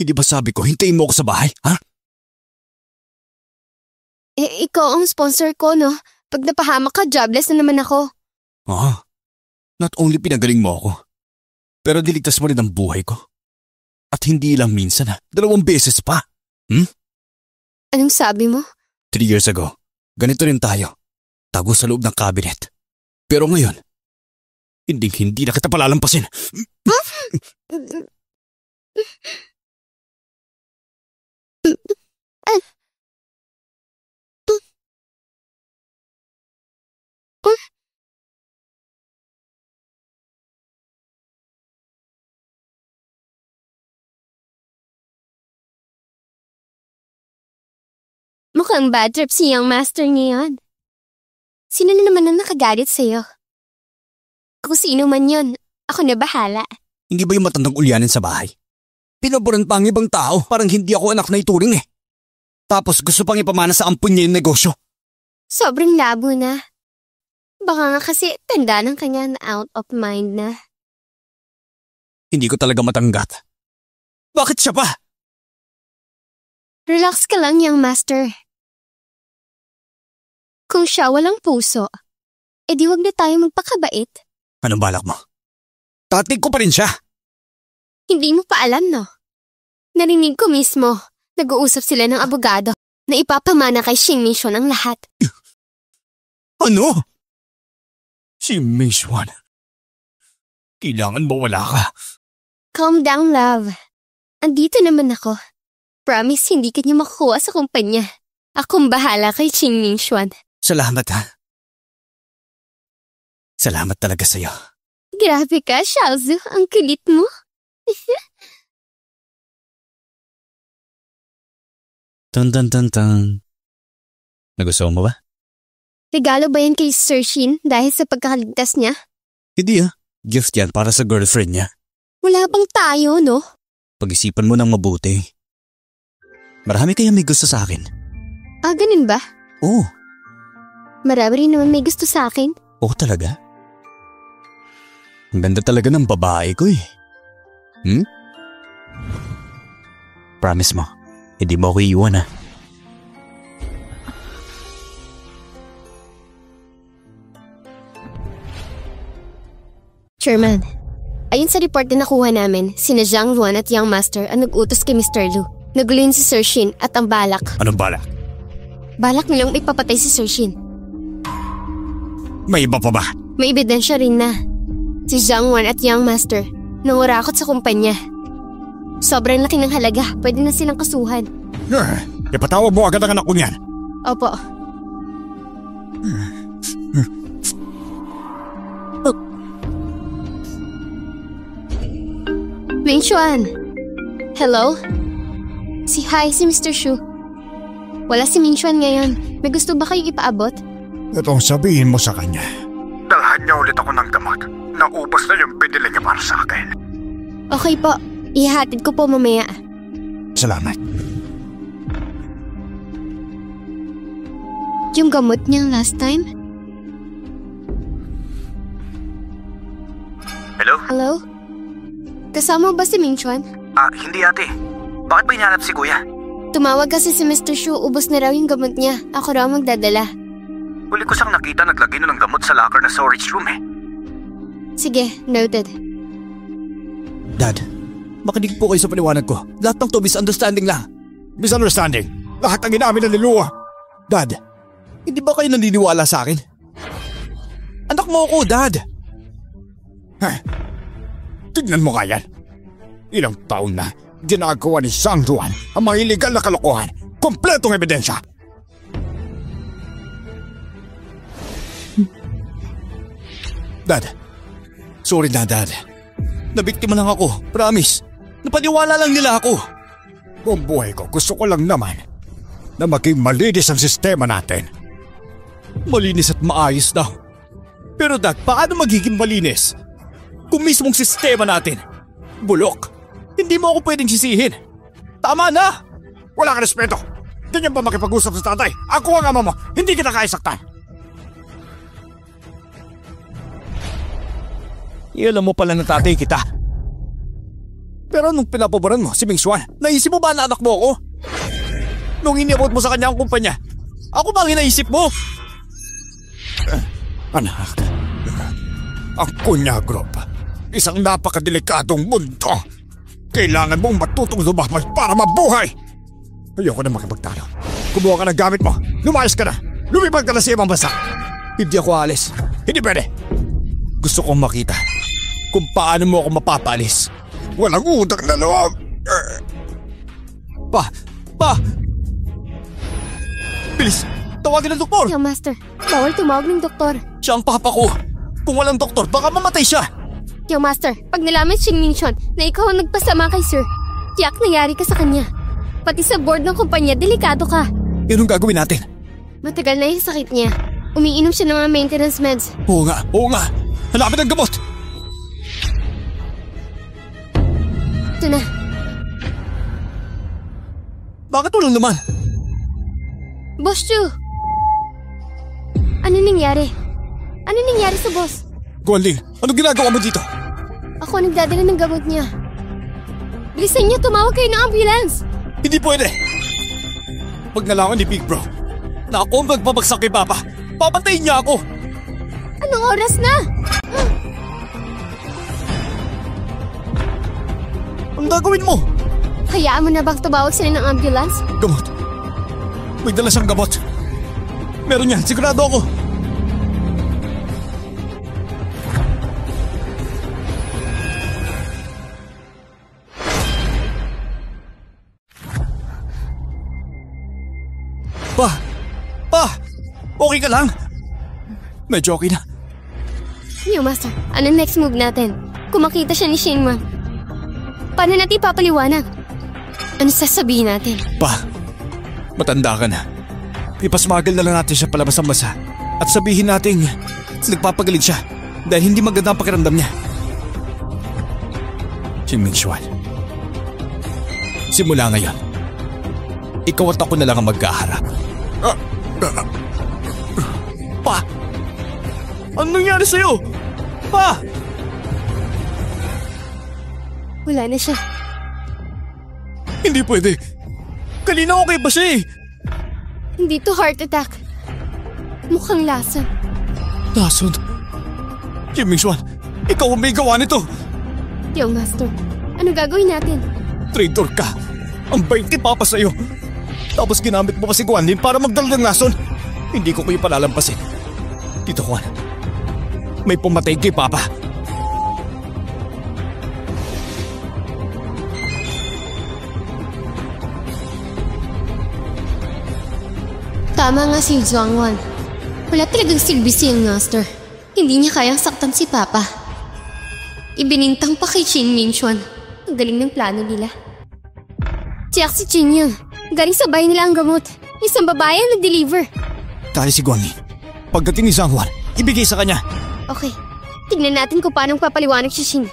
Hindi ba sabi ko, hintayin mo ako sa bahay, ha? Ikaw ang sponsor ko, no? Pag napahamak ka, jobless na naman ako. Not only pinagaling mo ako, pero diligtas mo rin ang buhay ko. At hindi lang minsan, 2 beses pa. Anong sabi mo? 3 years ago, ganito rin tayo. Tago sa loob ng cabinet. Pero ngayon, hindi na kita palalampasin. Mukhang bad trip si Young Master ngayon. Sino na naman ang nakagalit sa'yo? Kung sino man yon, ako na bahala. Hindi ba yung matandang ulyanin sa bahay? Pinaboran pa ang ibang tao, parang hindi ako anak na ituring eh. Tapos gusto pang ipamana sa ampun niya yung negosyo. Sobrang labo na. Baka nga kasi tanda ng kanya na out of mind na. Hindi ko talaga matanggap. Bakit siya pa? Relax ka lang, Young Master. Kung siya walang puso, edi wag na tayo magpakabait. Anong balak mo? Tatig ko pa rin siya. Hindi mo pa alam, no? Narinig ko mismo, nag-uusap sila ng abogado na ipapamana kay Xing Mingxuan ang lahat. Ano? Si Mingxuan. Kailangan mawala ka. Calm down, love. Andito naman ako. Promise hindi ka niya makukuha sa kumpanya. Akong bahala kay Xing Mingxuan. Salamat ha. Salamat talaga sa'yo. Grabe ka, Xiaozu. Ang kulit mo. Tan. Nagustuhan mo ba? Regalo ba yan kay Sir Shin dahil sa pagkakaligtas niya? Hindi Gift yan para sa girlfriend niya. Wala bang tayo, no? Pag-isipan mo ng mabuti. Marami kaya may gusto sa akin. Ganun ba? Oo. Marami rin naman may gusto sa akin. Oo talaga? Ang ganda talaga ng babae ko eh. Promise mo, hindi mo ako iiwan ha. Chairman, ayon sa report na nakuha namin, sina Zhang Luan at Young Master ang nag-utos kay Mr. Lu. Naguluhin si Sir Shin at ang balak. Anong balak? Balak nilang ipapatay si Sir Shin. May iba pa ba? May ebidensya rin na. Si Zhang Wan at Young Master nangurakot sa kumpanya. Sobrang laki ng halaga, pwede na silang kasuhan. Ipatawag mo agad ang anak ko niyan. Opo. Mingxuan. Hello? Si Mr. Shu. Wala si Mingxuan ngayon. May gusto ba kayong ipaabot? Itong sabihin mo sa kanya. Dalhan niya ulit ako ng gamot. Naubos na yung pinili niya para sa akin. Okay po. Ihahatid ko po mamaya. Salamat. Yung gamot niyang last time? Hello? Hello? Kasama ba si Mingxuan? Hindi ate. Bakit ba hinahanap si kuya? Tumawag kasi si Mr. Shu, ubos na raw yung gamot niya. Ako raw magdadala. Huli ko siyang nakita naglagay na ng gamot sa locker na storage room eh. Sige, noted. Dad, makinig po kayo sa paliwanag ko. Lahat ng to misunderstanding lang. Misunderstanding? Lahat ang inamin na niluwa. Dad, hindi ba kayo naniniwala sa akin? Anak mo ako, Dad. Tignan mo nga yan. Ilang taon na ginagawa ni Zhang Luan ang mga illegal na kalokohan. Kompletong ebidensya. Dad, sorry na, Dad. Nabiktima lang ako, promise. Napaniwala lang nila ako. Buong buhay ko, gusto ko lang naman na maging malinis ang sistema natin. Malinis at maayos daw. Pero Dad, paano magiging malinis kung mismong sistema natin bulok? Hindi mo ako pwedeng sisihin. Tama na! Wala kang respeto. Ganyan ba makipag-usap sa tatay? Ako ang ama mo, hindi kita kaisaktan. Alam mo pala na tatay kita. Pero nung pinapaboran mo si Ming Xuan, naisip mo ba na anak mo ako? Nung iniabot mo sa kanya ang kumpanya, ako ba ang hinaisip mo? Anak, ang Cunha Group, isang napakadelikadong mundo. Kailangan mong matutong lumamay para mabuhay. Ayoko na makipagtalo. Kumuha ka ng gamit mo. Lumayas ka na. Lumipad ka na sa ibang bansa. Hindi ako alis. Hindi pwede. Gusto kong makita kung paano mo ako mapapalis. Walang utang na loob. Pa! Bilis! Tawagin ng doktor! Young Master, bawal tumawag ng doktor. Siya ang papa ko. Kung walang doktor, baka mamatay siya. Young Master, pag nalaman Xing Mingxuan na ikaw ang nagpasama kay Sir, tiyak nangyari ka sa kanya. Pati sa board ng kumpanya, delikado ka. Anong gagawin natin? Matagal na yung sakit niya. Umiinom siya ng mga maintenance meds. Oo nga. Hanapin ang gamot. Ito na. Bakit walang naman? Boss Chu! Ano nangyari? Ano nangyari sa boss? Guanling, anong ginagawa mo dito? Ako ang nagdadala ng gamot niya. Bilisan niyo, tumawag kayo ng ambulance! Hindi pwede! Pag nalaman ni Big Bro na ako ang magbabagsak kay Papa, papantayin niya ako! Anong oras na? Ang gagawin mo? Hayaan mo na bang tumawag sila ng ambulance? Gamot. May dala siyang gamot. Meron yan, sigurado ako. Pa! Okay ka lang? Medyo okay na. Young Master, anong next move natin? Kung makita siya ni Shinman, paano natin ipapaliwanag? Ano sasabihin natin? Pa, matanda ka na. Ipasmagal na lang natin siya palabas ng bansa at sabihin natin nagpapagaling siya dahil hindi maganda ang pakiramdam niya. Xing Mingxuan, simula ngayon, ikaw at ako na lang ang magkaharap. Pa! Anong nangyari sa'yo? Pa! Wala na siya. Hindi pwede. Kanina okay pa siya eh. Hindi to heart attack. Mukhang lason. Lason? Xing Mingxuan, ikaw ang may gawa nito. Young Master, ano gagawin natin? Traitor ka. Ang bait ni Papa sa'yo. Tapos ginamit mo pa si Guanlin para magdala ng lason. Hindi ko kayo palalampasin. Tito Juan, may pumatay kay Papa. Tama nga si Zhuangwan. Wala talagang silbi si Young Master. Hindi niya kayang saktan si Papa. Ibinintang pa kay Xing Mingxuan. Ang galing ng plano nila. Tiyak si Qin Yung. Galing sa bahay nila ang gamot. Isang babae ang nag-deliver. Dahil si Guanlin, pagdating ni Zhang Juan, ibigay sa kanya. Okay, tignan natin kung paano papaliwanag si Xing.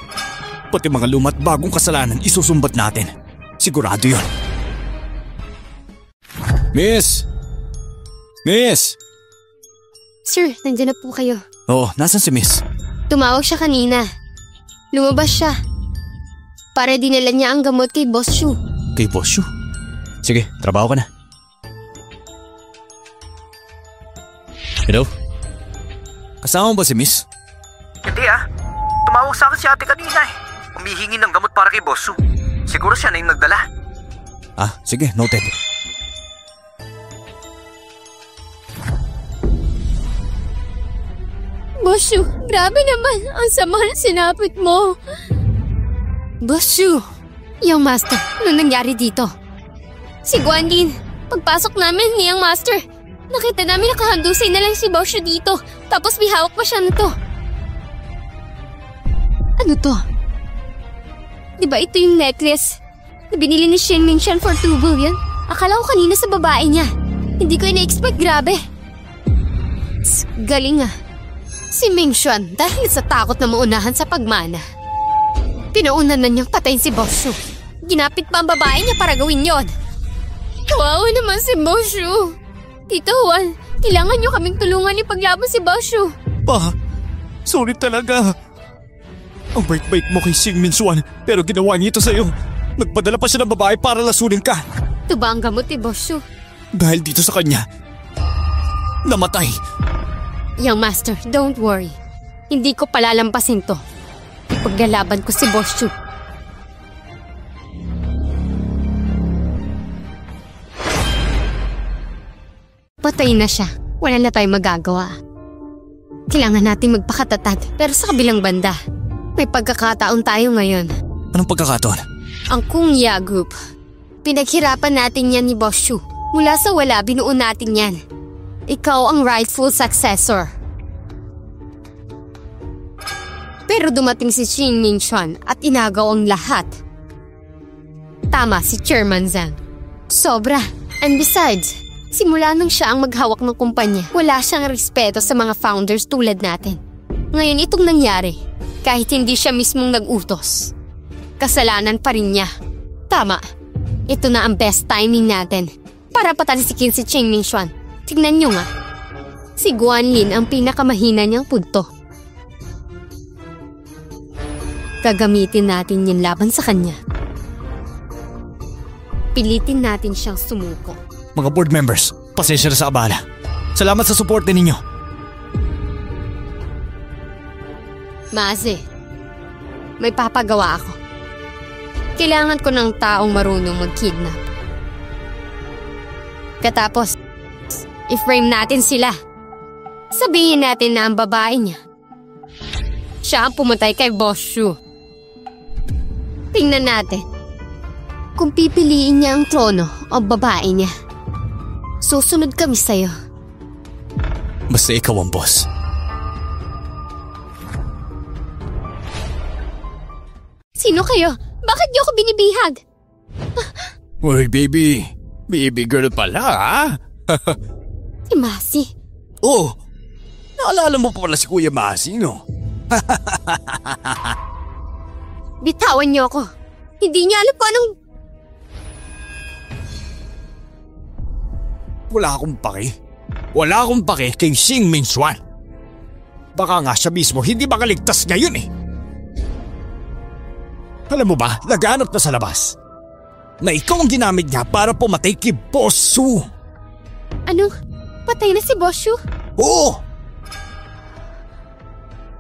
Pati mga lumat bagong kasalanan isusumbat natin. Sigurado yun. Miss! Sir, nandiyan na po kayo. Oo, nasan si Miss? Tumawag siya kanina. Lumabas siya. Para dinala niya ang gamot kay Boss Shu. Kay Boss Shu? Sige, trabaho ka na. Hello? Kasama mo ba si Miss? Hindi Tumawag sa akin si ate kanina eh. Humihingi ng gamot para kay Boss Su. Siguro siya na yung nagdala. Sige, noted. Boss Shu, grabe naman. Ang sama na sinapit mo. Boss Shu, Young Master, ano nangyari dito? Si Guanlin, pagpasok namin ni Young Master, nakita namin nakahandusay na lang si Boss Shu dito. Tapos may hawak pa siya nito. Ano to? Diba ito yung necklace na binili ni Xing Mingxuan for 2 billion? Akala ko kanina sa babae niya. Hindi ko ina-expect, grabe. Galing Si Mingxuan, dahil sa takot na maunahan sa pagmana, pinauna na niyang patayin si Boss Shu. Ginapit pa ang babae niya para gawin yon. Kawawa naman si Boss Shu. Tito Juan, kailangan niyo kaming tulungan ipaglaban si Boss Shu. Pa, sorry talaga. Ang bait-bait mo kay Xing Minxuan pero ginawa niya ito sa'yo. Nagpadala pa siya ng babae para lasunin ka. Ito ba ang gamot ni Boss Shu? Dahil dito sa kanya, namatay. Young Master, don't worry. Hindi ko palalampasin to. Ipaglalaban ko si Boss Shu. Patay na siya. Wala na tayong magagawa. Kailangan natin magpakatatag. Pero sa kabilang banda, may pagkakataon tayo ngayon. Anong pagkakataon? Ang Kungya Group. Pinaghirapan natin yan ni Boss Shu. Mula sa wala, binuo natin yan. Ikaw ang rightful successor. Pero dumating si Xing Minxuan at inagaw ang lahat. Tama si Chairman Zhang. Sobra. And besides, simula nung siya ang maghawak ng kumpanya, wala siyang respeto sa mga founders tulad natin. Ngayon itong nangyari, kahit hindi siya mismong nag-utos. Kasalanan pa rin niya. Tama. Ito na ang best timing natin para patalsikin si Xing Minxuan. Tingnan niyo nga. Si Guanlin ang pinakamahina niyang punto. Gagamitin natin yan laban sa kanya. Pilitin natin siyang sumuko. Mga board members, pasensya na sa abala. Salamat sa suporte ninyo. Maze, may papagawa ako. Kailangan ko ng taong marunong mag-kidnap. Katapos, i-frame natin sila. Sabihin natin na ang babae niya. Siya ang pumatay kay Boss Shu. Tingnan natin kung pipiliin niya ang trono o babae niya. Susunod kami sa'yo. Basta ikaw ang boss. Sino kayo? Bakit niyo ako binibihag? Uy, baby. Baby girl pala, ha? Si Masi. Oh, naalala mo pa pala si Kuya Masi, no? Bitawan niyo ako. Hindi niya alam kung anong... Wala akong pake. Wala akong pake kay Xing Minxuan. Baka nga siya mismo hindi makaligtas ngayon eh. Alam mo ba, laganap na sa labas na ikaw ang ginamit niya para pumatay kay Boss Shu. Ano? Patay na si Boss Shu? Oo!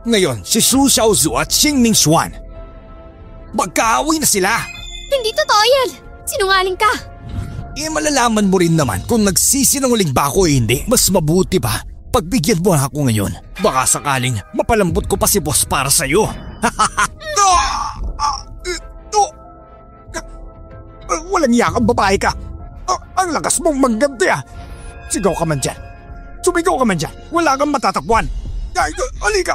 Ngayon, si Su Xiaozu at Xing Minxuan, magkaaway na sila. Hindi totoo yan! Sinungaling ka! Eh malalaman mo rin naman kung nagsisinungaling ba ako o hindi. Mas mabuti ba pagbigyan mo ako ngayon. Baka sakaling mapalambot ko pa si boss para sa'yo. Walang iya kang babae ka. Ang lakas mong mangganti ah. Sigaw ka man dyan. Sumigaw ka man dyan. Wala kang matatakbuhan. Halika.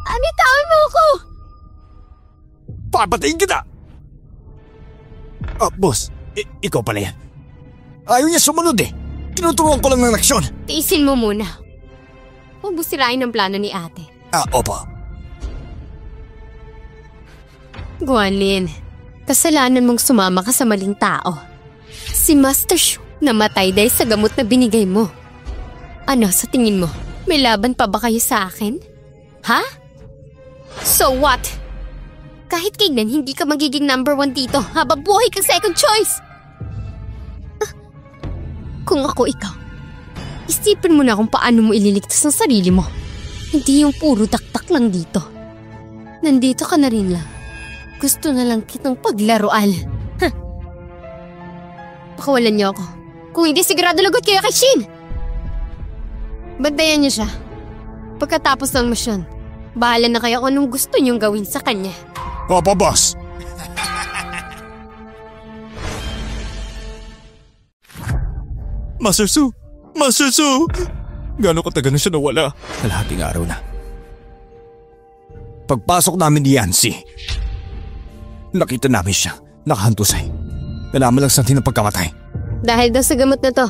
Bitawan mo ako! Papatayin kita! Boss, ikaw pala yan. Ayaw niya sumunod eh. Tinuturuan ko lang ng aksyon. Tiisin mo muna. Huwag mo sirain ang plano ni ate. Opo. Guanlin, kasalanan mong sumama ka sa maling tao. Si Master Shu namatay dahil sa gamot na binigay mo. Ano sa tingin mo? May laban pa ba kayo sa akin? Ha? So what? Kahit kailan hindi ka magiging number 1 dito habang buhay kang second choice. Kung ako ikaw, isipin mo na kung paano mo ililigtas ang sarili mo. Hindi yung puro daktak lang dito. Nandito ka na rin lang. Gusto na lang kitang paglaruan. Pakawalan niyo ako. Kung hindi, sigurado lagot kayo kay Shin. Bantayan niyo siya. Pagkatapos ng misyon, bahala na kayo kung anong gusto niyong gawin sa kanya. Opo, boss. Master Su! Master Su! Gano'ng katagal na siya nawala? Kalahating araw na. Pagpasok namin ni Yancy, nakita namin siya, nakahantusay. Nalaman lang sa atin ng pagkamatay. Dahil daw sa gamot na to.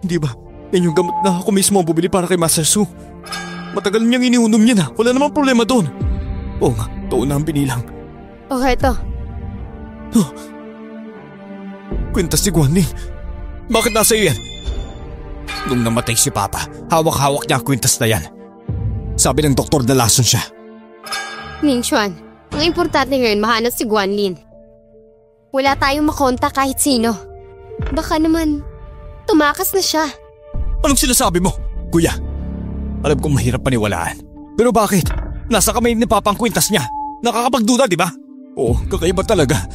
Hindi ba? Yan yung gamot na ako mismo ang bumili para kay Master Su. Matagal niyang iniunom niya na. Wala namang problema doon. Oo nga, taon na ang binilang. Okay, ito. Kwintas ni Guanlin. Bakit nasa iyo yan? Nung namatay si Papa, hawak-hawak niya ang kwintas na yan. Sabi ng doktor na lason siya. Ming-Chuan, ang importante ngayon mahanap si Guanlin. Wala tayong makontak kahit sino. Baka naman, tumakas na siya. Anong sinasabi mo? Kuya, alam kong mahirap paniwalaan. Pero bakit? Nasa kamay ni Papa ang kwintas niya. Nakakapagduda, di ba? Oo, kakaiba talaga.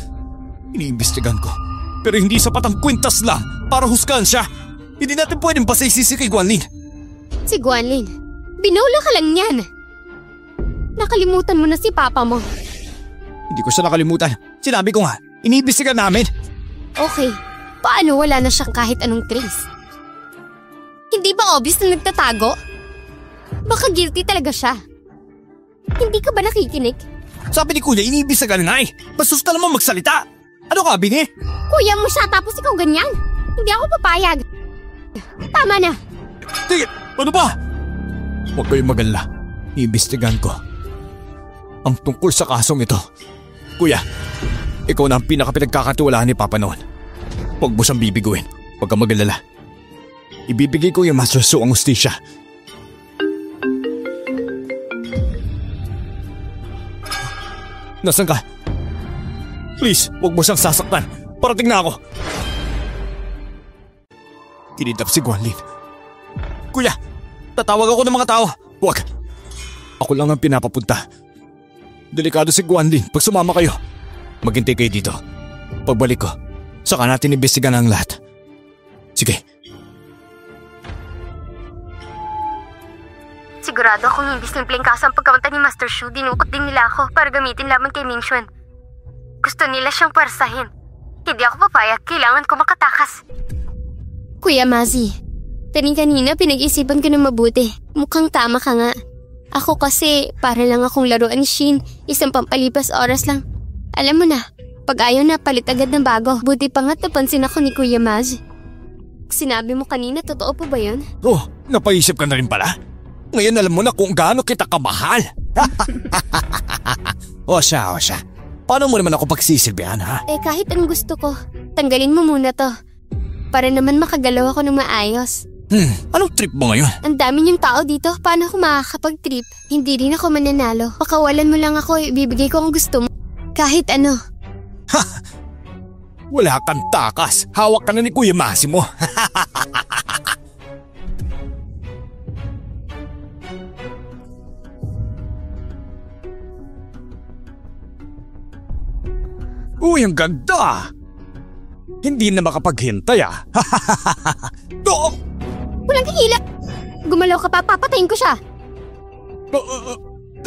Iniimbestigan ko. Pero hindi sapat ang kwintas lang para husgahan siya. Hindi natin pwedeng pasaysisi kay Guanlin. Si Guanlin, binola ka lang niyan. Nakalimutan mo na si Papa mo. Hindi ko siya nakalimutan. Sinabi ko nga, iniimbestigan namin. Okay, paano wala na siyang kahit anong trace? Hindi ba obvious na nagtatago? Baka guilty talaga siya. Hindi ka ba nakikinig? Sabi ni Kuya, iniimbestigan nga eh. Bastos ka naman magsalita. Ano ka, Bingi? Kuya mo siya tapos ikaw ganyan. Hindi ako papayag. Tama na. Tigil! Ano ba? Huwag kayong magalala. Iimbestigahan ko ang tungkol sa kasong ito. Kuya, ikaw na ang pinakapinagkakatiwalaan ni Papa noon. Huwag mo siyang bibiguin. Huwag kang magalala. Ibibigay ko yung Master Su ang hustisya. Nasaan ka? Please, huwag mo siyang sasaktan. Parating na ako. Tinidap si Guanlin. Kuya, tatawag ako ng mga tao. Huwag. Ako lang ang pinapapunta. Delikado si Guanlin pag sumama kayo. Maghintay kayo dito. Pagbalik ko, saka natin imbestigan ang lahat. Sige. Sigurado akong hindi simpleng kaso ang pagkapunta ni Master Shu. Dinukot din nila ako para gamitin laban kay Ming-Chuan. Gusto nila siyang pwersahin. Hindi ako papayag. Kailangan ko makatakas. Kuya Mazi, kanina pinag-isipan ko na mabuti. Mukhang tama ka nga. Ako kasi para lang akong laruan ni Shin. Isang pampalipas oras lang. Alam mo na, pag ayaw na palit agad ng bago. Buti pa nga napansin ako ni Kuya Maz. Sinabi mo kanina, totoo pa ba yun? Oh, napaisip ka na rin pala? Ngayon alam mo na kung gaano kita kamahal. O siya. Paano mo naman ako pagsisilbihan, ha? Kahit anong gusto ko, tanggalin mo muna to. Para naman makagalaw ako ng maayos. Anong trip mo ngayon? Ang dami niyong tao dito, paano ako makakapag-trip? Hindi rin ako mananalo. Pakawalan mo lang ako, ibibigay ko ang gusto mo. Kahit ano. Ha! Wala kang takas. Hawak ka na ni Kuya Massimo. Uy, ang ganda! Hindi na makapaghintay ah. No! Walang hihila! Gumalaw ka pa, papatayin ko siya!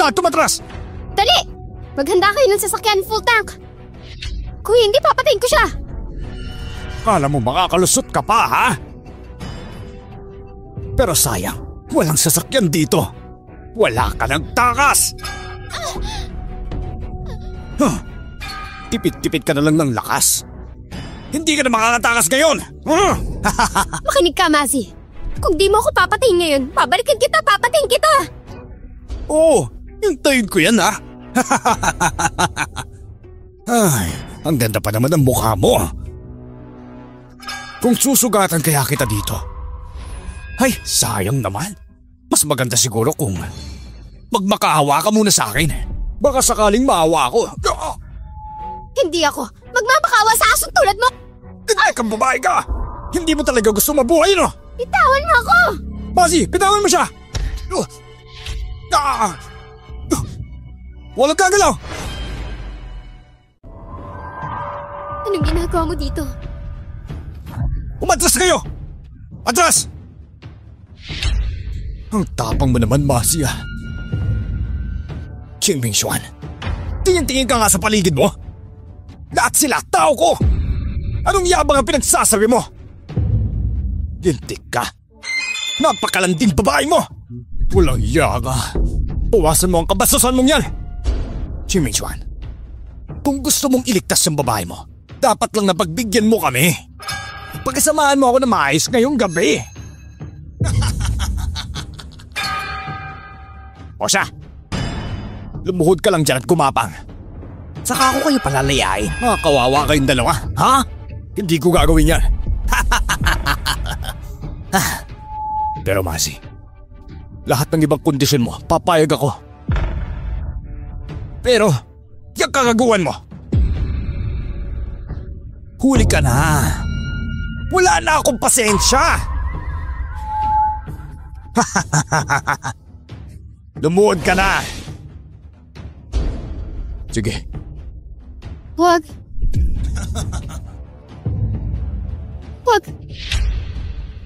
Tumatras! Dali! Maghanda kayo ng sasakyan full tank! Kung hindi, papatayin ko siya! Kala mo makakalusot ka pa, ha? Pero sayang, walang sasakyan dito. Wala ka ng takas! Tipid-tipid ka na lang ng lakas. Hindi ka na makakatakas ngayon! Makinig ka, Mazi. Kung di mo ako papatayin ngayon, babalikan kita, papatayin kita! Oo, hintayin ko yan, ha? Ay, ang ganda pa naman ng mukha mo. Kung susugatan kaya kita dito. Ay, sayang naman. Mas maganda siguro kung magmakaawa ka muna sa akin. Baka sakaling maawa ako. Hindi ako magmamakawa sa asong tulad mo! Ay, kang babae ka! Hindi mo talaga gusto mabuhay, no? Bitawan mo ako! Mazi, bitawan mo siya! Walang kagalaw! Anong ginagawa mo dito? Umatras kayo! Atras! Ang tapang mo naman, Mazi, ah. Qing Ming-Chuan, tingin-tingin ka nga sa paligid mo. Lahat sila, tao ko! Anong yabang ang pinagsasabi mo? Lintik ka. Napakalanding babae mo! Walang yaga. Bawasan mo ang kabastusan mong yan! Qing Ming-Chuan, kung gusto mong iligtas yung babae mo, dapat lang napagbigyan mo kami. Pagkasamahan mo ako na maayos ngayong gabi. O siya, lumuhod ka lang dyan at kumapang. Saka ako kayo palalayain. Kawawa kayong dalawa, ha? Hindi ko gagawin yan. Pero Masi, Lahat ng ibang kondisyon mo, papayag ako. Pero, yung kagaguhan mo. Huli ka na. Wala na akong pasensya. Lumuhod ka na. Sige. Huwag. Huwag.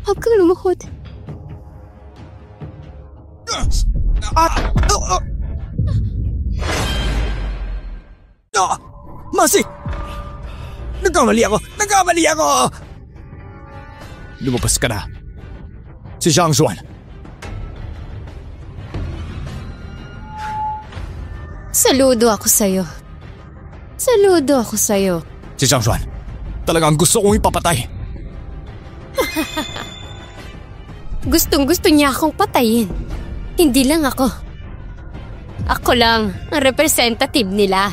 Huwag kang lumuhod. Masi! Nagkamali ako! Lumabas ka na. Si Zhang Xuan. Saludo ako sa'yo. Si Zhang Xuan, talagang gusto kong ipapatay. Gustong-gusto niya akong patayin. Hindi lang ako. Ako lang ang representative nila.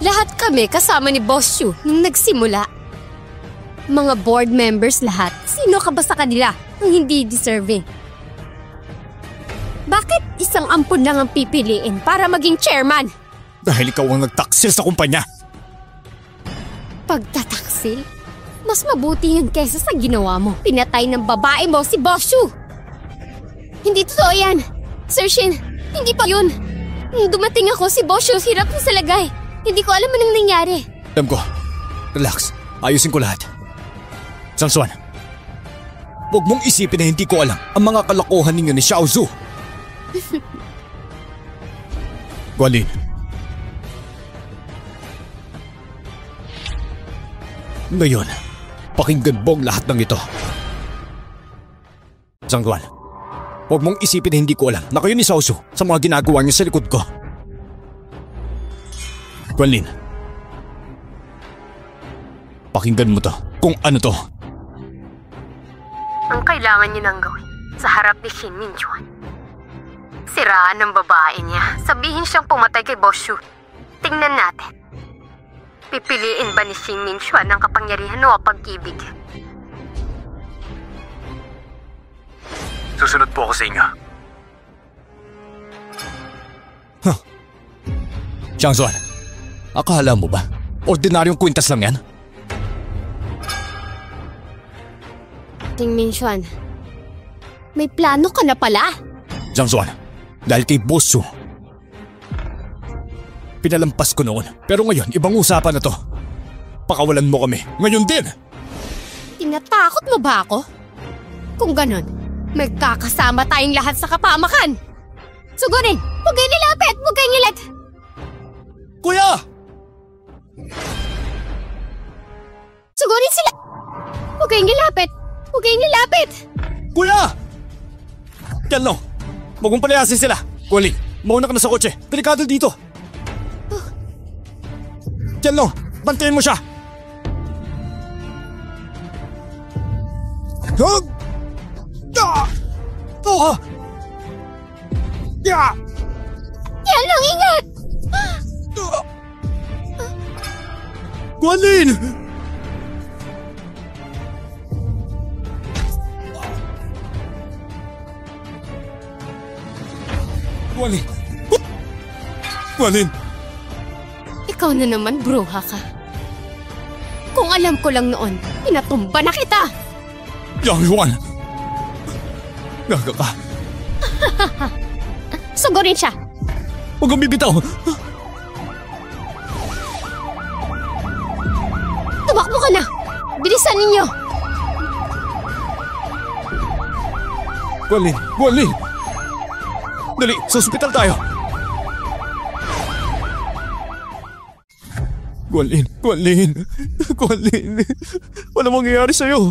Lahat kami kasama ni Boss Shu nung nagsimula. Mga board members lahat. Sino ka ba sa kanila ang hindi deserving? Bakit isang ampon lang ang pipiliin para maging chairman? Dahil ikaw ang nagtaksil sa kumpanya. Pagtataksil? Mas mabuti yun kaysa sa ginawa mo. Pinatay ng babae mo si Boss Shu. Hindi totoo yan. Sir Shin, hindi pa yun. Nung dumating ako, si Boss Shu hirap na sa lagay. Hindi ko alam anong nangyari. Alam ko. Relax. Ayusin ko lahat. Zhang Xuan, huwag mong isipin na hindi ko alam ang mga kalokohan ninyo ni Xiao Zhu. Guanlin. Ngayon, pakinggan mo ang lahat ng ito. Zhang Xuan, huwag mong isipin na hindi ko alam na kayo ni Xiao Zhu sa mga ginagawa niyo sa likod ko. Guanlin, pakinggan mo to kung ano to. Ang kailangan niyo nang gawin sa harap ni Shin Minchuan. Siraan ng babae niya. Sabihin siyang pumatay kay Boss Shu. Tingnan natin. Pipiliin ba ni Shin Minchuan ang kapangyarihan o pag-ibig? Susunod po ako sa inyo. Zhang Xuan, akala mo ba ordinaryong kwintas lang yan? Ting Minchuan, may plano ka na pala? Zhang Xuan, dahil kay Boss Shu. Pinalampas ko noon, pero ngayon ibang usapan na to. Pakawalan mo kami, ngayon din! Tinatakot mo ba ako? Kung ganon, magkakasama tayong lahat sa kapamakan. Sugurin! Huwag kayo nilapit! Huwag kayo nilat! Kuya! Sugurin sila! Huwag kayong nilapit! Huwag kayong nilapit! Kuya! Yan no, huwag mong palayasin sila. Guanlin, mauna ka na sa kotse. Delikado dito. Yan no, bantayan mo siya. Yan lang, ingat! Guanlin! Guanlin! Guanlin! Ikaw na naman, bruha ka. Kung alam ko lang noon, pinatumba na kita! Zhang Xuan! Naga ka! Sugurin siya! Huwag kang bibitaw! Tumakbo ka na! Bilisan ninyo! Guanlin! Guanlin! Dali, sa ospital tayo! Guanlin! Guanlin! Guanlin! Walang mangyayari sa'yo!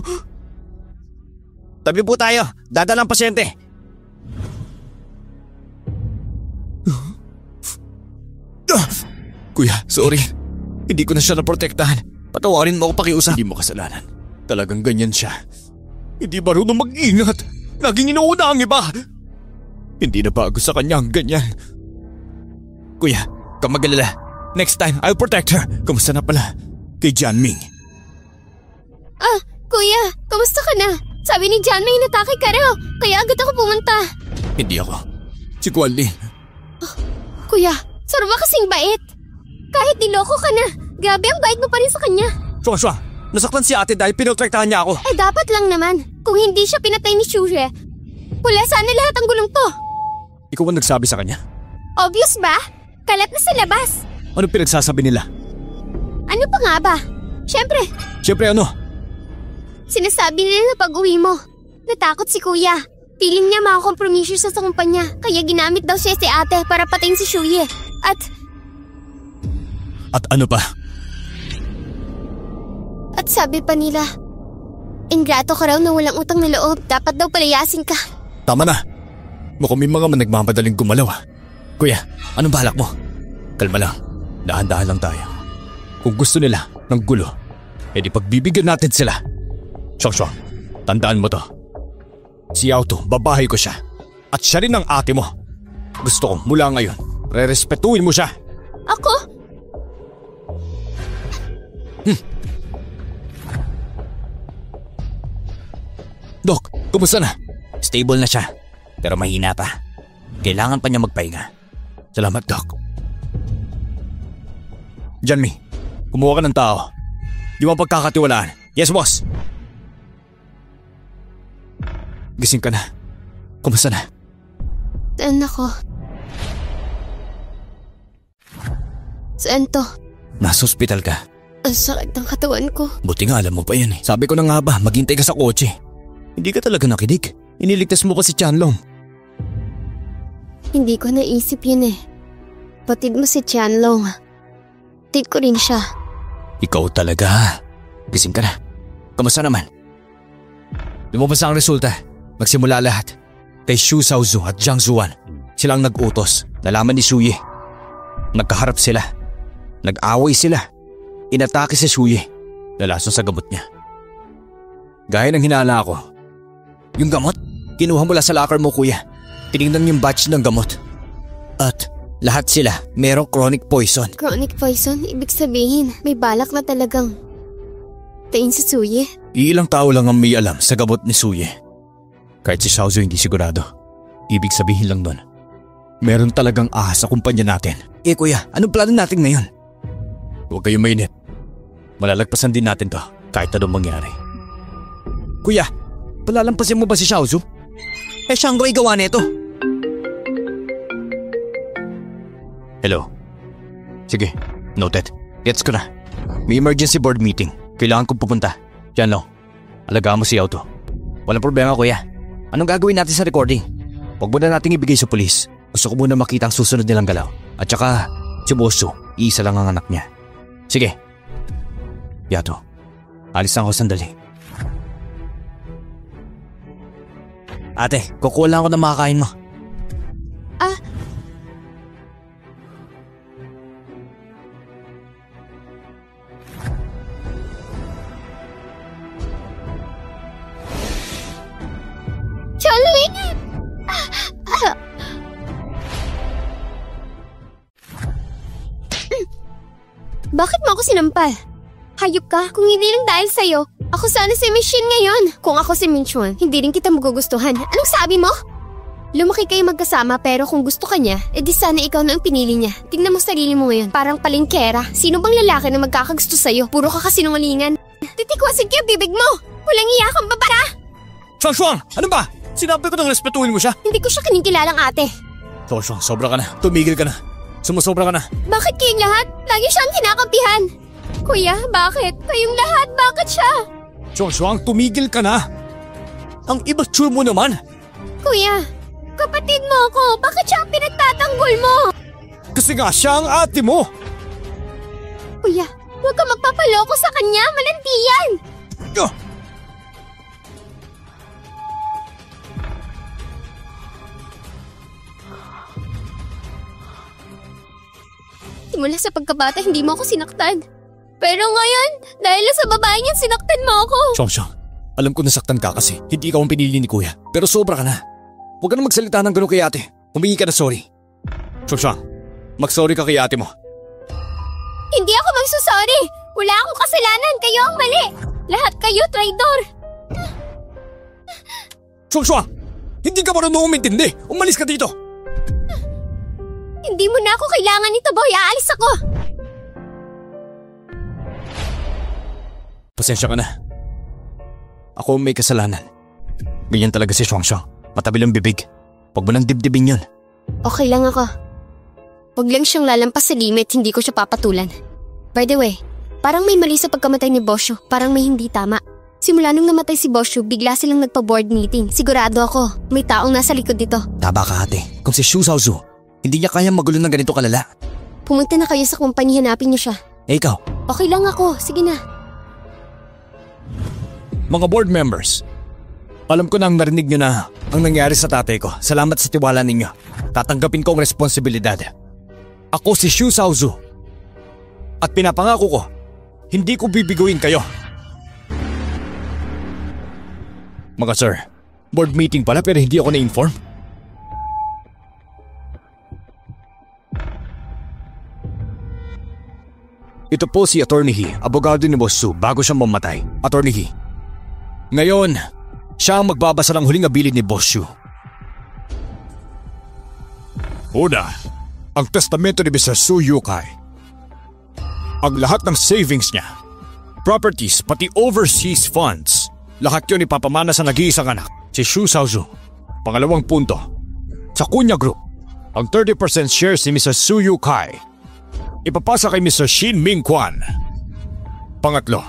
Tabi po tayo. Dadala ang pasyente. Kuya, sorry. Hindi ko na siya naprotektahan. Patawarin mo ako pakiusap. Hindi mo kasalanan. Talagang ganyan siya. Hindi marunong mag-ingat. Laging inuuna ang iba. Hindi na bago sa kanya ang ganyan. Kuya, kang mag-alala. Next time, I'll protect her. Kamusta na pala? Kay Jianming. Kuya, kamusta ka na? Sabi ni John may inatake ka raw, kaya agad ako pumunta. Hindi ako. Si Guan Li. Kuya, sarwa kasing bait. Kahit niloko ka na, grabe ang bait mo pa rin sa kanya. Shua, nasaktan si ate dahil pinotrektahan niya ako. Eh dapat lang naman, kung hindi siya pinatay ni Shuje, wala sana lahat ang gulong to. Ikaw ang nagsabi sa kanya? Obvious ba? Kalat na sa labas. Ano pinagsasabi nila? Ano pa nga ba? Siyempre ano? Sinasabi nila na pag-uwi mo. Natakot si kuya. Piling niya makakompromisyo siya sa kumpanya. Kaya ginamit daw siya si ate para patayin si Shuye. At ano pa? At sabi pa nila, ingrato ka raw na walang utang na loob. Dapat daw palayasin ka. Tama na. Mukhang may mga nagmamadaling gumalaw. Kuya, anong balak mo? Kalma lang. Dahan-dahan lang tayo. Kung gusto nila ng gulo, edi pagbibigyan natin sila. Shua, tandaan mo to. Si Yao to, babahay ko siya. At siya rin ang ate mo. Gusto ko mula ngayon, re-respetuhin mo siya. Ako? Dok, kumusta na? Stable na siya, pero mahina pa. Kailangan pa niya magpahinga. Salamat, Doc. Janmi, kumuha ka ng tao. Di mo pagkakatiwalaan. Yes, boss. Gising ka na. Kumusta na? Saan ako? Saan to? Nasa ospital ka. Ang sakit ng katawan ko. Buti nga alam mo pa yan eh. Sabi ko na nga ba, maghintay ka sa kotse. Hindi ka talaga nakinig. Iniligtas mo kasi Chanlong. Hindi ko naisip yun eh. Batid mo si Chanlong. Batid ko rin siya. Ikaw talaga. Gising ka na. Kamusta naman? Lumabas ang resulta. Magsimula lahat. Kay Xu Shaozu at Jiang Zuan. Silang nag-utos. Nalaman ni Shuye. Nagkaharap sila. Nag-away sila. Inatake si Shuye. Lalason sa gamot niya. Gaya ng hinala ko. Yung gamot, kinuha mula sa locker mo, kuya. Tinignan yung batch ng gamot. At lahat sila merong chronic poison. Chronic poison? Ibig sabihin, may balak na talagang tayin si Suye. Iilang tao lang ang may alam sa gamot ni Suye. Kahit si Shaozu hindi sigurado. Ibig sabihin lang nun, meron talagang ahas sa kumpanya natin. Eh kuya, anong plano natin ngayon? Huwag kayong mainit. Malalagpasan din natin to kahit anong mangyari. Kuya, palalampasin mo ba si Shaozu? Eh siya ang gawa nito. Hello. Sige, noted. Gets ko na. May emergency board meeting. Kailangan kong pupunta. Diyan lang. Alagaan mo si Yao to. Walang problema kuya. Anong gagawin natin sa recording? Huwag mo na nating ibigay sa pulis. Gusto ko muna makita ang susunod nilang galaw. At saka, si Bosso, iisa lang ang anak niya. Sige. Yato, alis na ako sandali. Ate, kukuha lang ako ng makakain mo. Charlie! Bakit mo ako sinampal? Hayop ka, kung hindi lang dahil sa'yo, ako sana si Minchin ngayon. Kung ako si Minchun, hindi rin kita magugustuhan. Anong sabi mo? Lumaki kayo magkasama pero kung gusto ka niya, edi sana ikaw na ang pinili niya. Tingnan mo sarili mo ngayon, parang palengkera. Sino bang lalaki na magkakagusto sa'yo? Puro ka kasinungalingan. Titikwasin ko yung bibig mo! Walang iya kang babara! Shuang! Ano ba? Sinabi ko nang respetuhin mo siya. Hindi ko siya kinikilalang ate. Shuang, sobra ka na. Tumigil ka na. Sumusobra ka na. Bakit kayong lahat? Lagi siyang kinakampihan. Kuya, bakit? Kayong lahat, bakit siya? Shuang, tumigil ka na. Ang immature mo naman. Kuya, kapatid mo ako. Bakit siya ang pinagtatanggol mo? Kasi nga siya ang ate mo. Kuya, huwag ka magpapaloko sa kanya. Malandi yan. Simula sa pagkabata, hindi mo ako sinaktan. Pero ngayon, dahil sa babae niyan, sinaktan mo ako. Shuang, alam ko nasaktan ka kasi hindi ikaw ang pinili ni kuya. Pero sobra ka na. Huwag ka na magsalita ng gano'n kay ate. Humingi ka na sorry. Shuang, mag-sorry ka kay ate mo. Hindi ako magsusorry. Wala akong kasalanan. Kayo ang mali. Lahat kayo, traidor. Shuang! Hindi ka marunong umintindi! Umalis ka dito! Hindi mo na ako kailangan nito, boy. Aalis ako. Pasensya ka na. Ako may kasalanan. Ganyan talaga si Shuang. Matabil ang bibig. Huwag mo nang dibdibin yun. Okay lang ako. Huwag lang siyang lalampas sa limit, hindi ko siya papatulan. By the way, parang may mali sa pagkamatay ni Bosyo. Parang may hindi tama. Simula nung namatay si Bosyo, bigla silang nagpa-board meeting. Sigurado ako, may taong nasa likod nito. Taba ka ate. Kung si Shu Shaozu, hindi niya kayang magulo ng ganito kalala. Pumunta na kayo sa kumpanya, hanapin niyo siya. Eh ikaw? Okay lang ako, sige na. Mga board members, alam ko nang narinig niyo na ang nangyari sa tatay ko. Salamat sa tiwala ninyo. Tatanggapin ko ang responsibilidad. Ako si Shu Shaozu. At pinapangako ko, hindi ko bibiguin kayo. Mga sir, board meeting pala pero hindi ako na-inform. Ito po si Attorney He, abogado ni Boss Su bago siya mamatay. Attorney He. Ngayon, siya ang magbabasa ng huling abilid ni Boss Su. Una, ang testamento ni Mr. Su Yukai. Ang lahat ng savings niya, properties pati overseas funds, lahat yun ipapamana sa nag-iisang anak, si Shu Shaozu. Pangalawang punto, sa Kunya Group, ang 30% shares ni Mr. Su Yukai ipapasa kay Mr. Shin Ming Kwan. Pangatlo,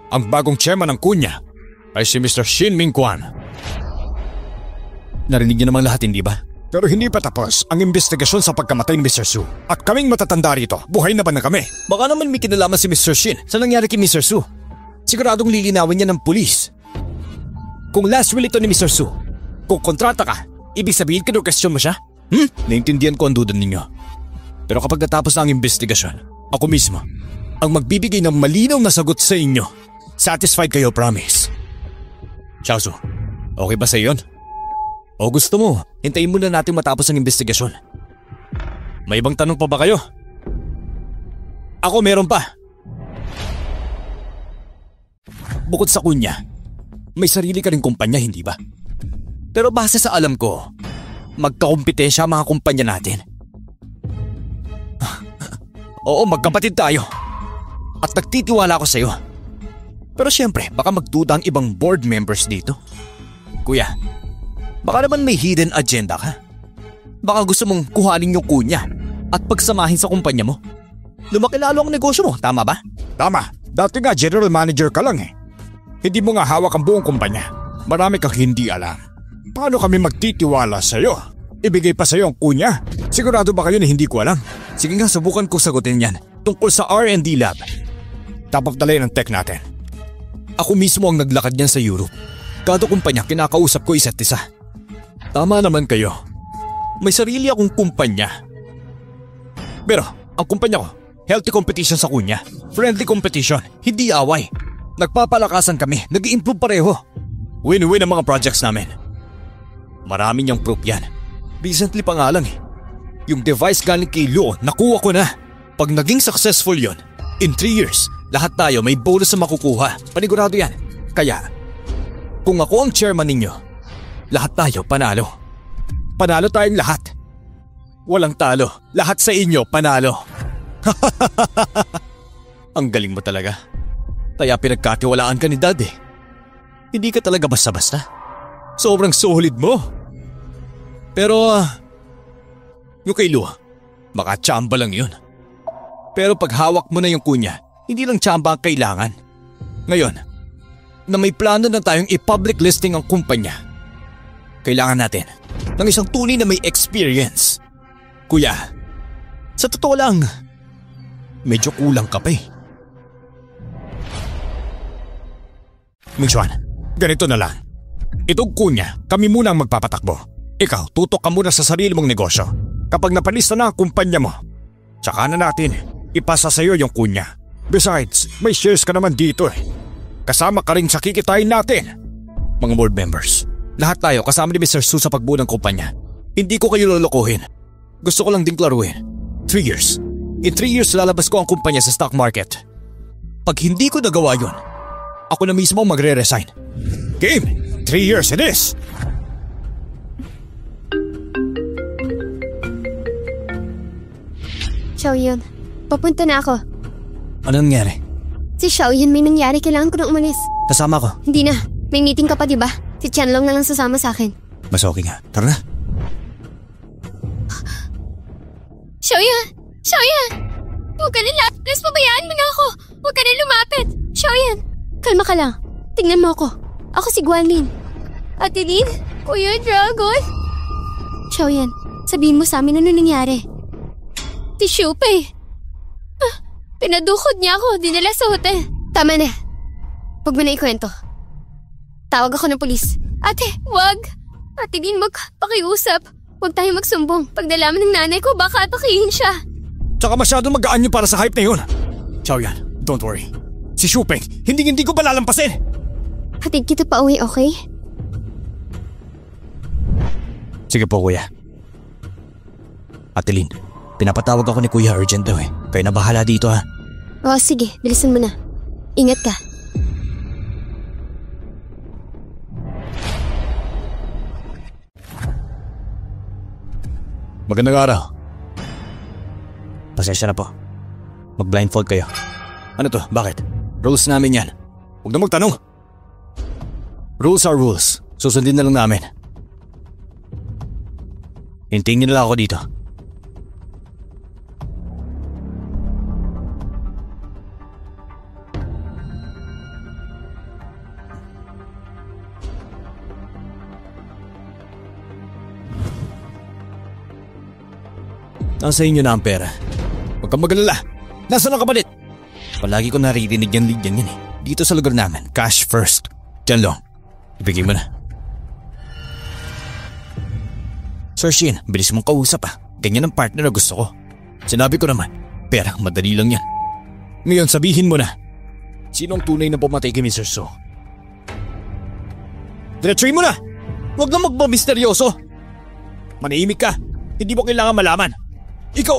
ang bagong chairman ng Kunya ay si Mr. Shin Ming Kwan. Narinig niyo namang lahat, hindi ba? Pero hindi pa tapos ang investigasyon sa pagkamatay ni Mr. Su. At kaming matatanda rito, buhay na ba na kami? Baka naman may kinalaman si Mr. Shin sa nangyari kay Mr. Su. Siguradong lilinawin niya ng pulis. Kung last will ito ni Mr. Su, kung kontrata ka, ibig sabihin kinukestyon mo siya? Naintindihan ko ang duda ninyo. Pero kapag natapos na ang investigasyon, ako mismo ang magbibigay ng malinaw na sagot sa inyo. Satisfied kayo, promise. Shaozu, okay ba sa iyon? O gusto mo, hintayin muna natin matapos ang investigasyon. May ibang tanong pa ba kayo? Ako meron pa. Bukod sa Kunya, may sarili ka ring kumpanya, hindi ba? Pero base sa alam ko, magkakompetensya ang mga kumpanya natin. Oo, magkapatid tayo. At nagtitiwala ako sa iyo. Pero syempre, baka magduda ang ibang board members dito. Kuya, baka naman may hidden agenda ka. Baka gusto mong kuhanin yung Kunya at pagsamahin sa kumpanya mo. Lumaki lalo ang negosyo mo, tama ba? Tama, dati nga general manager ka lang eh. Hindi mo nga hawak ang buong kumpanya. Marami kang hindi alam. Paano kami magtitiwala sa iyo? Ibigay pa sa iyo ang Kunya? Sigurado ba kayo na hindi ko alam? Sige nga, subukan ko sagutin yan. Tungkol sa R&D lab. Top of the line ang tech natin. Ako mismo ang naglakad niyan sa Europe. Kada kumpanya kinakausap ko isa't isa. Tama naman kayo. May sarili akong kumpanya. Pero ang kumpanya ko, healthy competition sa Kunya. Friendly competition, hindi away. Nagpapalakasan kami, nag-i-improve pareho. Win-win ang mga projects namin. Marami niyang proof yan. Recently pa nga lang eh. Yung device galing kay Luo, nakuha ko na. Pag naging successful yon, in 3 years, lahat tayo may bonus na makukuha. Panigurado yan. Kaya, kung ako ang chairman ninyo, lahat tayo panalo. Panalo tayong lahat. Walang talo. Lahat sa inyo panalo. Ang galing mo talaga. Kaya pinagkatiwalaan ka ni Dad eh. Hindi ka talaga basta-basta. Sobrang solid mo. Pero, yung kay Lu, baka tsamba lang yun. Pero pag hawak mo na yung Kunya, hindi lang tsamba ang kailangan. Ngayon, na may plano na tayong i-public listing ang kumpanya, kailangan natin ng isang tunay na may experience. Kuya, sa totoo lang, medyo kulang ka pa eh. Mingxuan, ganito na lang. Itong Kunya, kami muna ang magpapatakbo. Ikaw, tutok ka muna sa sarili mong negosyo. Kapag napalista na ang kumpanya mo, tsaka na natin ipasa sa iyo yung Kunya. Besides, may shares ka naman dito eh. Kasama ka rin sa kikitain natin. Mga board members, lahat tayo kasama ni Mr. Su sa pagbuo ng kumpanya. Hindi ko kayo lolokohin. Gusto ko lang din klaruhin. 3 years. In 3 years lalabas ko ang kumpanya sa stock market. Pag hindi ko nagawa yun, ako na mismo magre-resign. Game! 3 years it is! Xiaoyan, papunta na ako. Ano nangyari? Si Xiaoyan may nangyari, kailangan ko na umalis. Kasama ko. Hindi na, may meeting ka pa diba? Si Qianlong na lang sasama sa akin. Mas okay nga. Tara na. Xiaoyan! Xiaoyan! Huwag ka na lapis, pabayaan mo na ako. Huwag ka na lumapit. Xiaoyan, kalma ka lang. Tingnan mo ako. Ako si Guanlin. Ate Lin? Kuya Dragon? Xiaoyan, sabihin mo sa amin ano nangyari. Si Xiupei. Pinadukod niya ako, dinala sa hotel. Tama na. Huwag mo na ikwento. Tawag ako ng pulis. Ate, wag. Ate Lin, magpakiusap. Huwag tayo magsumbong. Pag nalaman ng nanay ko, baka atakihin siya. Tsaka masyadong magaan yun para sa hype na yun. Xiaoyan, don't worry. Si Xiupei, hindi ko palalampasin. Hatid kita pa uwi, okay? Sige po, kuya. Ate Lin, pinapatawag ako ni kuya, urgent daw eh. Kayo na bahala dito ha. Oo, sige. Bilisan mo na. Ingat ka. Magandang araw. Pasensya na po. Mag-blindfold kayo. Ano to? Bakit? Rules namin yan. Huwag na magtanong. Rules are rules. Susundin na lang namin. Hintayin niyo na lang ako dito. Nasa inyo na ang pera. Huwag kang mag-alala. Nasaan ang kapalit? Palagi ko naririnig yan lead yan eh. Dito sa lugar namin, cash first. Qianlong, ibigay mo na. Sir Shin, bilis mong kausap ah. Ganyan ang partner na gusto ko. Sinabi ko naman, pera, madali lang yan. Ngayon sabihin mo na, sino ang tunay na pumatay kay Mr. So? Diretsuin mo na! Huwag na magmamisteryoso! Manahimik ka, hindi mo kailangan malaman. Ikaw!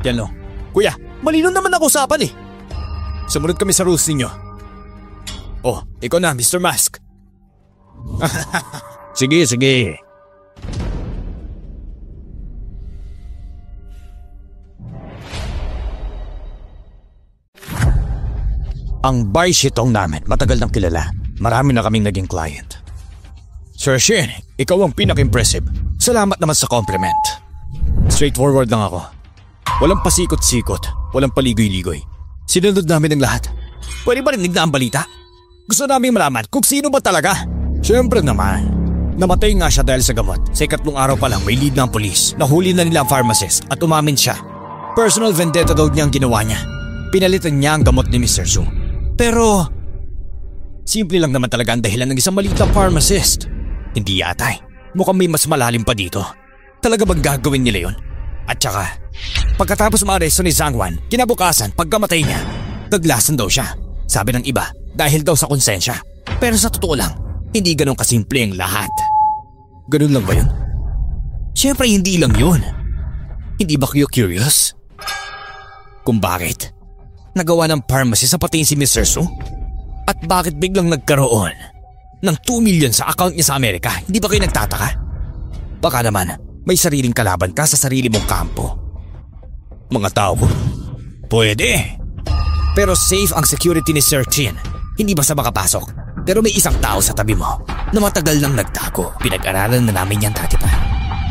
Qianlong, kuya, malino naman ang usapan eh. Sumunod kami sa rules ninyo. Oh, ikaw na, Mr. Mask. Sige. Ang bar shitong namin, matagal nang kilala. Marami na kaming naging client. Sir Shin, ikaw ang pinaka-impressive. Salamat naman sa compliment. Straightforward lang ako. Walang pasikot-sikot, walang paligoy-ligoy. Sinunod namin ang lahat. Pwede ba rinig na ang balita? Gusto namin malaman kung sino ba talaga. Siyempre naman. Namatay nga siya dahil sa gamot. Sa ikatlong araw pa lang may lead ng polis. Nahuli na nila ang pharmacist at umamin siya. Personal vendetta daw niya ang ginawa niya. Pinalitan niya ang gamot ni Mr. Su. Pero simple lang naman talaga ang dahilan ng isang maliit na pharmacist. Hindi yata eh. Mukhang may mas malalim pa dito. Talaga bang gagawin nila yun? At saka, pagkatapos maaresto ni Zhang Wan, kinabukasan pagkamatay niya, naglasan daw siya. Sabi ng iba, dahil daw sa konsensya. Pero sa totoo lang, hindi ganun kasimple ang lahat. Ganun lang ba yun? Siyempre hindi lang yun. Hindi ba kayo curious? Kung bakit? Nagawa ng pharmacy sa patayin si Mr. Su? At bakit biglang nagkaroon ng 2 million sa account niya sa Amerika? Hindi ba kayo nagtataka? Baka naman, may sariling kalaban ka sa sarili mong kampo. Mga tao ko, pwede. Pero safe ang security ni Sir Chin. Hindi basta makapasok. Pero may isang tao sa tabi mo na matagal nang nagtago. Pinag-aralan na namin yan dati pa.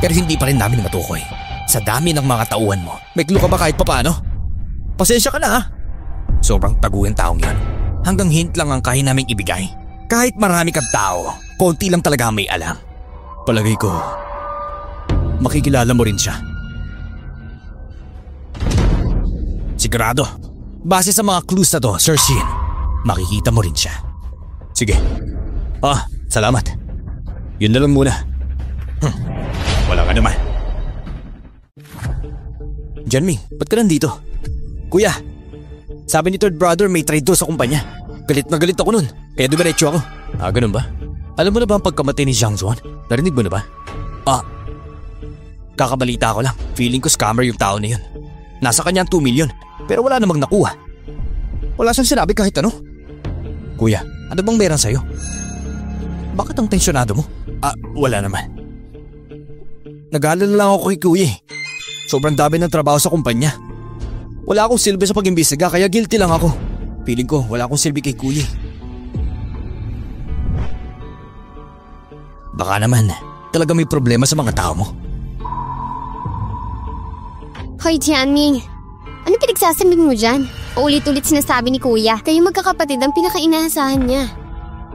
Pero hindi pa rin namin matukoy. Sa dami ng mga tauhan mo, may clue ka ba kahit papaano? Pasensya ka na ha. Sobrang taguin taong yan. Hanggang hint lang ang kaya naming ibigay. Kahit marami kang tao, konti lang talaga may alam. Palagay ko, makikilala mo rin siya. Sigurado, base sa mga clues na to, Sir Shin, makikita mo rin siya. Sige. Salamat. Yun na lang muna. Wala ka naman. Janmi, ba't ka nandito? Kuya, sabi ni third brother may traitor sa kumpanya. Galit na galit ako nun, kaya dumiretso ako. Ganun ba? Alam mo na ba ang pagkamatay ni Zhang Zuan? Narinig mo na ba? Kakabalita ko lang. Feeling ko scammer yung tao na yun. Nasa kanya ang 2 million, pero wala namang nakuha. Wala siyang sinabi kahit ano. Kuya, ano bang meron sa'yo? Bakit ang tensyonado mo? Wala naman. Nag-aalala lang ako kay Kuya eh. Sobrang dami ng trabaho sa kumpanya. Wala akong silbi sa pag-imbestiga kaya guilty lang ako. Feeling ko wala akong silbi kay Kuya. Baka naman, talaga may problema sa mga tao mo. Hoy, Jianming. Ano pinagsasabi mo dyan? Ulit-ulit sinasabi ni Kuya, kayo magkakapatid ang pinaka-inaasahan niya.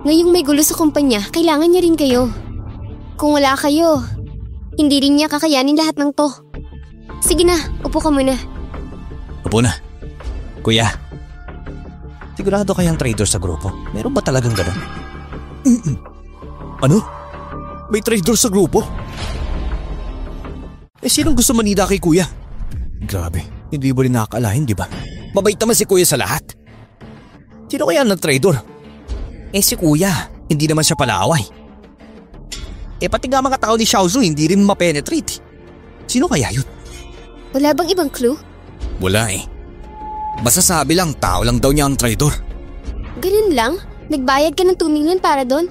Ngayong may gulo sa kumpanya, kailangan niya rin kayo. Kung wala kayo, hindi rin niya kakayanin lahat ng to. Sige na, upo ka muna. Upo na. Kuya, sigurado kayang traitor sa grupo? Meron ba talagang ganun? Ano? May traitor sa grupo? Sinong gusto manida kay Kuya? Grabe, hindi mo rin nakakalahin, di ba? Mabait naman si Kuya sa lahat. Sino kaya nag-traitor? Si Kuya, hindi naman siya palaaway. Pati nga mga tao ni Xiaozu hindi rin mapenetrate. Sino kaya yun? Wala bang ibang clue? Wala eh. Basta sabi lang, tao lang daw niya ang traitor. Ganun lang? Nagbayad ka ng 2 million para doon?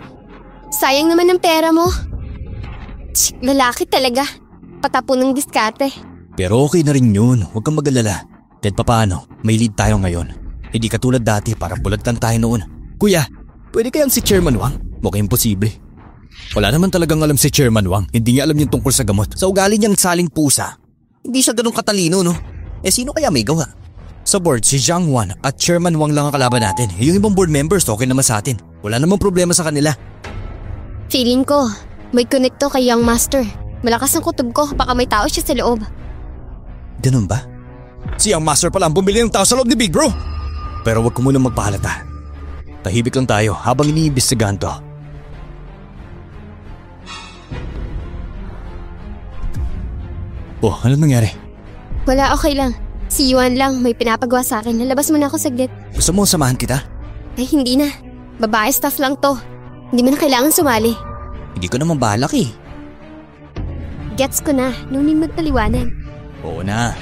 Sayang naman ang pera mo. Lalaki talaga. Patapon ng diskarte. Pero okay na rin yun, huwag kang mag-alala. Kahit papaano, may lead tayo ngayon. Hindi katulad dati para bulatan tayo noon. Kuya, pwede kayang si Chairman Wang? Mukhang imposible. Wala naman talagang alam si Chairman Wang. Hindi niya alam yung tungkol sa gamot. Sa ugali niyang saling pusa, hindi siya ganun katalino, no? Sino kaya may gawa? Sa board, si Zhang Wan at Chairman Wang lang ang kalaban natin. Yung ibang board members, okay naman sa atin. Wala namang problema sa kanila. Feeling ko, may connecto kay Young Master. Malakas ang kutob ko, baka may tao siya sa loob. Ganun ba? Si Young Master pala ang bumili ng tao sa loob ni Big Bro. Pero wag ko munang magpahalata. Tahimik lang tayo habang iniimbestigahan to. Ano nangyari? Wala, okay lang. Si Yuan lang, may pinapagawa sa akin. Lalabas mo na ako saglit. Gusto mo samahan kita? Ay, hindi na. Babae staff lang to. Hindi mo na kailangan sumali. Hindi ko naman balak eh. Gets ko na. Nunin magpaliwanag. Oo na.